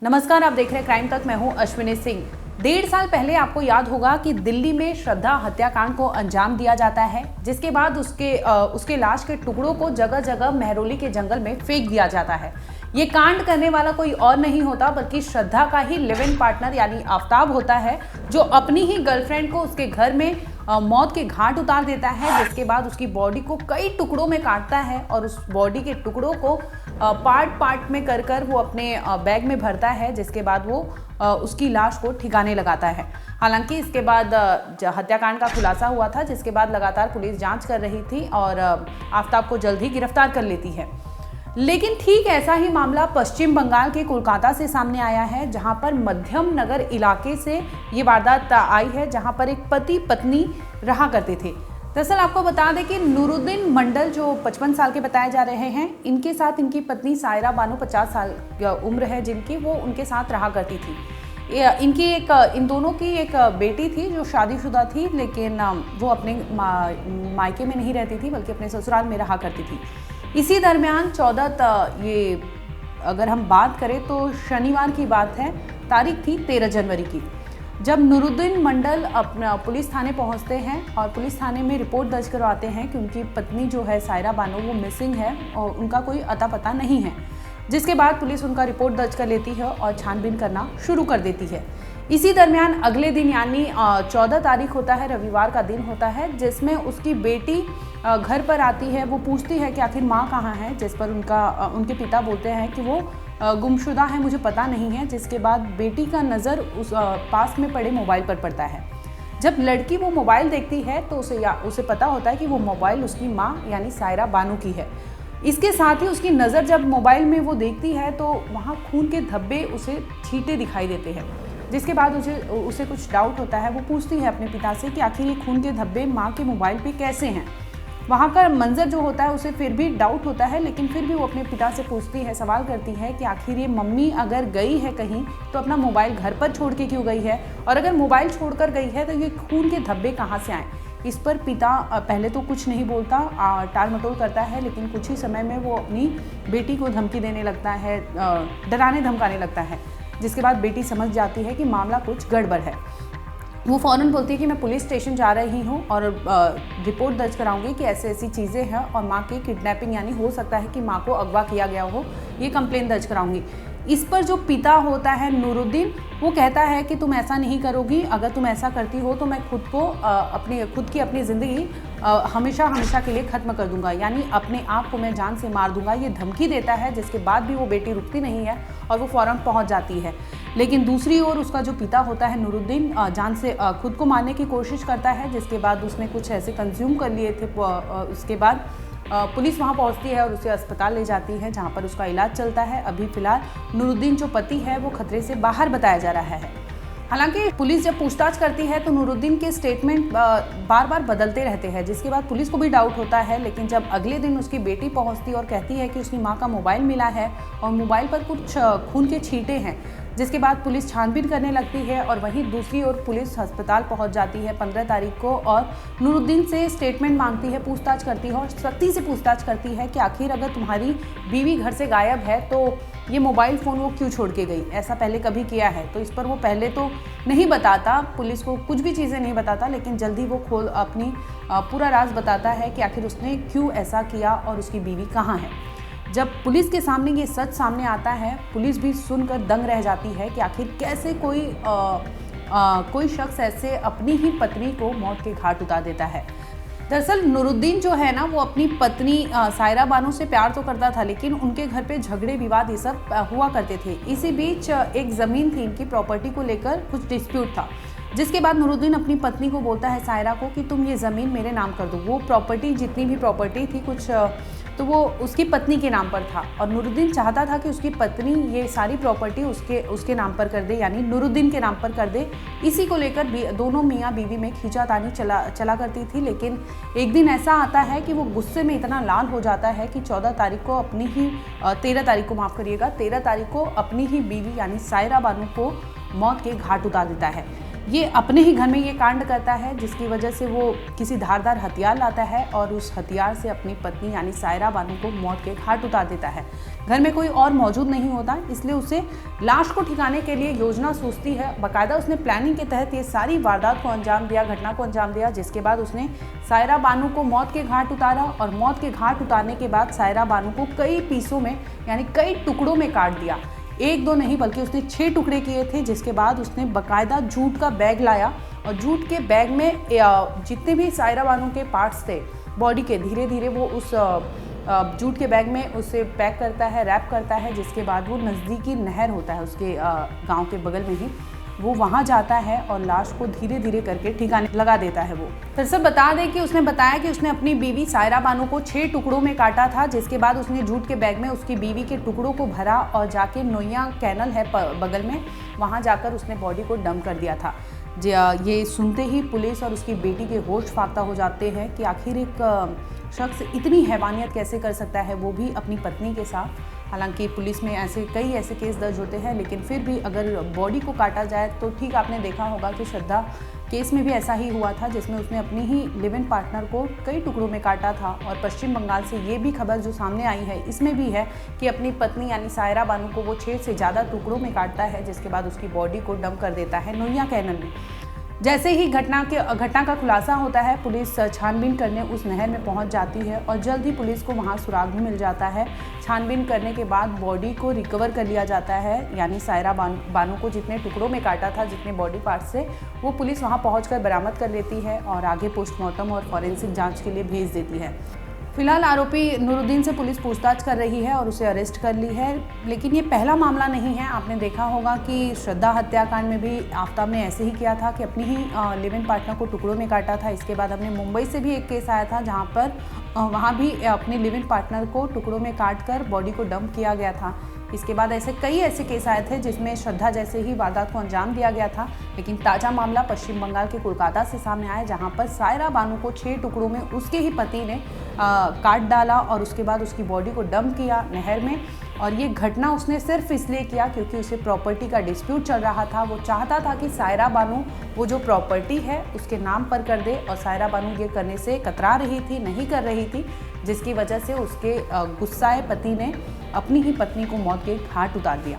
नमस्कार, आप देख रहे हैं क्राइम तक। मैं हूं अश्विनी सिंह। 1.5 साल पहले आपको याद होगा कि दिल्ली में श्रद्धा हत्याकांड को अंजाम दिया जाता है, जिसके बाद उसके लाश के टुकड़ों को जगह जगह महरौली के जंगल में फेंक दिया जाता है। ये कांड करने वाला कोई और नहीं होता बल्कि श्रद्धा का ही लिव इन पार्टनर यानी आफ्ताब होता है, जो अपनी ही गर्लफ्रेंड को उसके घर में मौत के घाट उतार देता है, जिसके बाद उसकी बॉडी को कई टुकड़ों में काटता है और उस बॉडी के टुकड़ों को पार्ट पार्ट में कर वो अपने बैग में भरता है, जिसके बाद वो उसकी लाश को ठिकाने लगाता है। हालांकि इसके बाद हत्याकांड का खुलासा हुआ था, जिसके बाद लगातार पुलिस जांच कर रही थी और आफ्ताब को जल्द ही गिरफ्तार कर लेती है। लेकिन ठीक ऐसा ही मामला पश्चिम बंगाल के कोलकाता से सामने आया है, जहां पर मध्यम नगर इलाके से ये वारदात आई है, जहां पर एक पति पत्नी रहा करते थे। दरअसल आपको बता दें कि नूरुद्दीन मंडल जो 55 साल के बताए जा रहे हैं, इनके साथ इनकी पत्नी सायरा बानो 50 साल उम्र है जिनकी, वो उनके साथ रहा करती थी। इन दोनों की एक बेटी थी जो शादीशुदा थी, लेकिन वो अपने मायके में नहीं रहती थी बल्कि अपने ससुराल में रहा करती थी। इसी दरमियान ये अगर हम बात करें तो शनिवार की बात है, तारीख थी 13 जनवरी की, जब नूरुद्दीन मंडल अपना पुलिस थाने पहुंचते हैं और पुलिस थाने में रिपोर्ट दर्ज करवाते हैं कि उनकी पत्नी जो है सायरा बानो वो मिसिंग है और उनका कोई अता पता नहीं है। जिसके बाद पुलिस उनका रिपोर्ट दर्ज कर लेती है और छानबीन करना शुरू कर देती है। इसी दरमियान अगले दिन यानी 14 तारीख होता है, रविवार का दिन होता है, जिसमें उसकी बेटी घर पर आती है। वो पूछती है कि आखिर माँ कहाँ है, जिस पर उनके पिता बोलते हैं कि वो गुमशुदा है, मुझे पता नहीं है। जिसके बाद बेटी का नज़र उस पास में पड़े मोबाइल पर पड़ता है। जब लड़की वो मोबाइल देखती है तो उसे पता होता है कि वो मोबाइल उसकी माँ यानी सायरा बानो की है। इसके साथ ही उसकी नज़र जब मोबाइल में वो देखती है तो वहाँ खून के धब्बे उसे छींटे दिखाई देते हैं। जिसके बाद उसे कुछ डाउट होता है। वो पूछती है अपने पिता से कि आखिर ये खून के धब्बे माँ के मोबाइल पे कैसे हैं। वहाँ का मंजर जो होता है उसे फिर भी डाउट होता है, लेकिन फिर भी वो अपने पिता से पूछती है, सवाल करती है कि आखिर ये मम्मी अगर गई है कहीं तो अपना मोबाइल घर पर छोड़ के क्यों गई है, और अगर मोबाइल छोड़कर गई है तो ये खून के धब्बे कहाँ से आए। इस पर पिता पहले तो कुछ नहीं बोलता, टाल मटोल करता है, लेकिन कुछ ही समय में वो अपनी बेटी को धमकी देने लगता है, डराने धमकाने लगता है। जिसके बाद बेटी समझ जाती है कि मामला कुछ गड़बड़ है। वो फ़ौरन बोलती है कि मैं पुलिस स्टेशन जा रही हूँ और रिपोर्ट दर्ज कराऊंगी कि ऐसी ऐसी चीज़ें हैं और माँ की किडनैपिंग यानी हो सकता है कि माँ को अगवा किया गया हो, ये कंप्लेन दर्ज कराऊंगी। इस पर जो पिता होता है नूरुद्दीन, वो कहता है कि तुम ऐसा नहीं करोगी, अगर तुम ऐसा करती हो तो मैं खुद की अपनी ज़िंदगी हमेशा हमेशा के लिए ख़त्म कर दूंगा, यानी अपने आप को मैं जान से मार दूंगा, ये धमकी देता है। जिसके बाद भी वो बेटी रुकती नहीं है और वो फ़ौरन पहुंच जाती है। लेकिन दूसरी ओर उसका जो पिता होता है नूरुद्दीन जान से खुद को मारने की कोशिश करता है। जिसके बाद उसने कुछ ऐसे कंज्यूम कर लिए थे। उसके बाद पुलिस वहां पहुंचती है और उसे अस्पताल ले जाती है, जहां पर उसका इलाज चलता है। अभी फिलहाल नूरुद्दीन जो पति है वो खतरे से बाहर बताया जा रहा है। हालांकि पुलिस जब पूछताछ करती है तो नूरुद्दीन के स्टेटमेंट बार बार बदलते रहते हैं, जिसके बाद पुलिस को भी डाउट होता है। लेकिन जब अगले दिन उसकी बेटी पहुंचती और कहती है कि उसकी मां का मोबाइल मिला है और मोबाइल पर कुछ खून के छींटे हैं, जिसके बाद पुलिस छानबीन करने लगती है। और वहीं दूसरी ओर पुलिस अस्पताल पहुंच जाती है 15 तारीख को और नूरुद्दीन से स्टेटमेंट मांगती है, पूछताछ करती है और सख्ती से पूछताछ करती है कि आखिर अगर तुम्हारी बीवी घर से गायब है तो ये मोबाइल फ़ोन वो क्यों छोड़ के गई, ऐसा पहले कभी किया है। तो इस पर वो पहले तो नहीं बताता, पुलिस को कुछ भी चीज़ें नहीं बताता, लेकिन जल्दी वो अपनी पूरा राज बताता है कि आखिर उसने क्यों ऐसा किया और उसकी बीवी कहाँ है। जब पुलिस के सामने ये सच सामने आता है, पुलिस भी सुनकर दंग रह जाती है कि आखिर कैसे कोई शख्स ऐसे अपनी ही पत्नी को मौत के घाट उतार देता है। दरअसल नूरुद्दीन जो है ना, वो अपनी पत्नी सायरा बानो से प्यार तो करता था, लेकिन उनके घर पे झगड़े विवाद ये सब हुआ करते थे। इसी बीच एक ज़मीन थी, इनकी प्रॉपर्टी को लेकर कुछ डिस्प्यूट था। जिसके बाद नूरुद्दीन अपनी पत्नी को बोलता है सायरा को कि तुम ये ज़मीन मेरे नाम कर दो। वो प्रॉपर्टी जितनी भी प्रॉपर्टी थी कुछ तो वो उसकी पत्नी के नाम पर था और नूरुद्दीन चाहता था कि उसकी पत्नी ये सारी प्रॉपर्टी उसके नाम पर कर दे, यानी नूरुद्दीन के नाम पर कर दे। इसी को लेकर दोनों मियाँ बीवी में खींचातानी चला करती थी। लेकिन एक दिन ऐसा आता है कि वो गुस्से में इतना लाल हो जाता है कि 13 तारीख को अपनी ही बीवी यानी सायरा बानो को मौत के घाट उतार देता है। ये अपने ही घर में ये कांड करता है, जिसकी वजह से वो किसी धारदार हथियार लाता है और उस हथियार से अपनी पत्नी यानी सायरा बानू को मौत के घाट उतार देता है। घर में कोई और मौजूद नहीं होता, इसलिए उसे लाश को ठिकाने के लिए योजना सोचती है। बाकायदा उसने प्लानिंग के तहत ये सारी वारदात को अंजाम दिया, घटना को अंजाम दिया, जिसके बाद उसने सायरा बानू को मौत के घाट उतारा और मौत के घाट उतारने के बाद सायरा बानू को कई पीसों में यानी कई टुकड़ों में काट दिया। एक दो नहीं बल्कि उसने 6 टुकड़े किए थे, जिसके बाद उसने बाकायदा जूट का बैग लाया और जूट के बैग में जितने भी सायरा बानू के पार्ट्स थे बॉडी के, धीरे धीरे वो उस जूट के बैग में उसे पैक करता है, रैप करता है, जिसके बाद वो नज़दीकी नहर होता है उसके गांव के बगल में ही, वो वहाँ जाता है और लाश को धीरे धीरे करके ठिकाने लगा देता है। वो दरअसल बता दें कि उसने बताया कि उसने अपनी बीवी सायरा बानू को 6 टुकड़ों में काटा था, जिसके बाद उसने जूट के बैग में उसकी बीवी के टुकड़ों को भरा और जाके नोइया कैनल है बगल में, वहाँ जाकर उसने बॉडी को डंप कर दिया था। ये सुनते ही पुलिस और उसकी बेटी के होश फाख्ता हो जाते हैं कि आखिर एक शख्स इतनी हैवानियत कैसे कर सकता है, वो भी अपनी पत्नी के साथ। हालांकि पुलिस में कई ऐसे केस दर्ज होते हैं, लेकिन फिर भी अगर बॉडी को काटा जाए तो ठीक, आपने देखा होगा कि श्रद्धा केस में भी ऐसा ही हुआ था, जिसमें उसने अपनी ही लिव इन पार्टनर को कई टुकड़ों में काटा था। और पश्चिम बंगाल से ये भी खबर जो सामने आई है, इसमें भी है कि अपनी पत्नी यानी सायरा बानू को वो 6 से ज़्यादा टुकड़ों में काटता है, जिसके बाद उसकी बॉडी को डंप कर देता है नोइया कैनल में। जैसे ही घटना का खुलासा होता है, पुलिस छानबीन करने उस नहर में पहुंच जाती है और जल्द ही पुलिस को वहां सुराग भी मिल जाता है। छानबीन करने के बाद बॉडी को रिकवर कर लिया जाता है, यानी सायरा बानू को जितने टुकड़ों में काटा था, जितने बॉडी पार्ट्स से, वो पुलिस वहां पहुंचकर बरामद कर लेती है और आगे पोस्टमार्टम और फॉरेंसिक जाँच के लिए भेज देती है। फिलहाल आरोपी नूरुद्दीन से पुलिस पूछताछ कर रही है और उसे अरेस्ट कर ली है, लेकिन ये पहला मामला नहीं है। आपने देखा होगा कि श्रद्धा हत्याकांड में भी आफ्ताब ने ऐसे ही किया था कि अपनी ही लिव इन पार्टनर को टुकड़ों में काटा था। इसके बाद हमने मुंबई से भी एक केस आया था, जहाँ पर वहाँ भी अपनी लिव इन पार्टनर को टुकड़ों में काट कर बॉडी को डंप किया गया था। इसके बाद कई ऐसे केस आए थे जिसमें श्रद्धा जैसे ही वारदात को अंजाम दिया गया था, लेकिन ताज़ा मामला पश्चिम बंगाल के कोलकाता से सामने आया, जहां पर सायरा बानू को 6 टुकड़ों में उसके ही पति ने काट डाला और उसके बाद उसकी बॉडी को डंप किया नहर में। और ये घटना उसने सिर्फ इसलिए किया क्योंकि उसे प्रॉपर्टी का डिस्प्यूट चल रहा था। वो चाहता था कि सायरा बानू वो जो प्रॉपर्टी है उसके नाम पर कर दे, और सायरा बानू ये करने से कतरा रही थी, नहीं कर रही थी, जिसकी वजह से उसके गुस्साए पति ने अपनी ही पत्नी को मौत के घाट उतार दिया।